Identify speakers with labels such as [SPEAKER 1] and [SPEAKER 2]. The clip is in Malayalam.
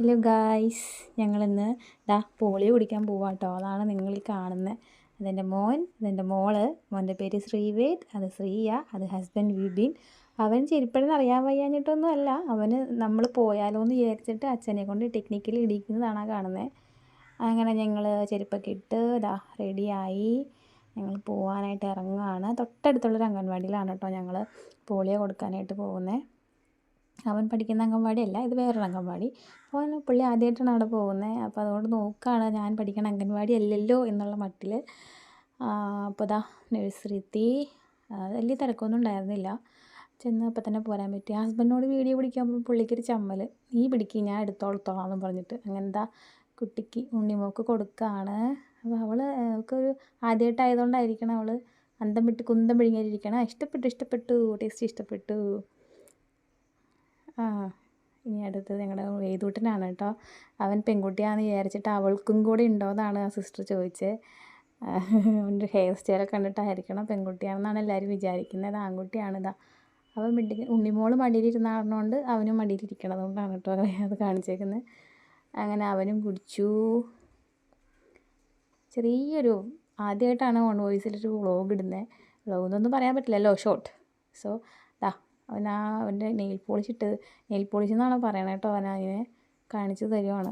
[SPEAKER 1] ഹലോ ഗായ്സ്, ഞങ്ങളിന്ന് പോളിയോ കുടിക്കാൻ പോവാം കേട്ടോ. അതാണ് നിങ്ങൾ ഈ കാണുന്നത്. അതെൻ്റെ മോൻ, അതെൻ്റെ മോള്. മോൻ്റെ പേര് ശ്രീവേദ്, അത് ശ്രീയ, അത് ഹസ്ബൻഡ് വിപിൻ. അവൻ ചെരുപ്പഴെന്ന് അറിയാൻ വയ്യാഞ്ഞിട്ടൊന്നും അല്ല, അവന് നമ്മൾ പോയാലോ എന്ന് വിചാരിച്ചിട്ട് അച്ഛനെ കൊണ്ട് ടെക്നിക്കലി ഇടിക്കുന്നതാണ് കാണുന്നത്. അങ്ങനെ ഞങ്ങൾ ചെരുപ്പൊക്കെ ഇട്ട് റെഡിയായി ഞങ്ങൾ പോകാനായിട്ട് ഇറങ്ങുകയാണ്. തൊട്ടടുത്തുള്ളൊരു അംഗൻവാടിയിലാണ് കേട്ടോ ഞങ്ങൾ പോളിയോ കൊടുക്കാനായിട്ട് പോകുന്നത്. അവൻ പഠിക്കുന്ന അംഗൻവാടിയല്ല, ഇത് വേറൊരു അംഗൻവാടി. അപ്പോൾ പുള്ളി ആദ്യമായിട്ടാണ് അവിടെ പോകുന്നത്. അപ്പോൾ അതുകൊണ്ട് നോക്കുകയാണ്, ഞാൻ പഠിക്കണ അംഗൻവാടി അല്ലല്ലോ എന്നുള്ള മട്ടിൽ. അപ്പോൾ നഴ്സറി എത്തി. വലിയ തിരക്കൊന്നും ഉണ്ടായിരുന്നില്ല. ചെന്ന് അപ്പോൾ തന്നെ പോരാൻ പറ്റി. ഹസ്ബൻഡിനോട് വീഡിയോ പിടിക്കാൻ പുള്ളിക്കൊരു ചമ്മൽ, നീ പിടിക്കുക ഞാൻ എടുത്തോളത്തോളാം എന്ന് പറഞ്ഞിട്ട്. അങ്ങനെ കുട്ടിക്ക് ഉണ്ണിമോക്ക് കൊടുക്കുകയാണ്. അപ്പോൾ അവൾക്കൊരു ആദ്യമായിട്ടായതുകൊണ്ടായിരിക്കണം അവൾ അന്തം വിട്ട് കുന്തം പിഴുങ്ങിയിരിക്കണം. ഇഷ്ടപ്പെട്ടു, ടേസ്റ്റ് ഇഷ്ടപ്പെട്ടു. ഇനി അടുത്തത് ഞങ്ങളുടെ വേദൂട്ടനാണ് കേട്ടോ. അവൻ പെൺകുട്ടിയാണെന്ന് വിചാരിച്ചിട്ട് അവൾക്കും കൂടി ഉണ്ടോയെന്നാണ് ആ സിസ്റ്റർ ചോദിച്ചത്. അവൻ്റെ ഹെയർ സ്റ്റൈലൊക്കെ കണ്ടിട്ടായിരിക്കണം പെൺകുട്ടിയാണെന്നാണ് എല്ലാവരും വിചാരിക്കുന്നത്. ആൺകുട്ടിയാണിതാ. അവൻ ഉണ്ണിമോൾ മടിയിലിരുന്നാടുന്നതുകൊണ്ട് അവനും മടിയിലിരിക്കണം, അതുകൊണ്ടാണ് കേട്ടോ അത് കാണിച്ചേക്കുന്നത്. അങ്ങനെ അവനും കുടിച്ചു. ചെറിയൊരു ആദ്യമായിട്ടാണ് ഓൺ വോയിസിലൊരു വ്ളോഗ് ഇടുന്നത്. വ്ളോഗ് എന്നൊന്നും പറയാൻ പറ്റില്ലല്ലോ, ഷോർട്ട്. സോ അവൻ്റെ നെയിൽ പോളിഷ് എന്നാണോ പറയണത് കേട്ടോ. അവനതിനെ കാണിച്ചു തരുവാണ്.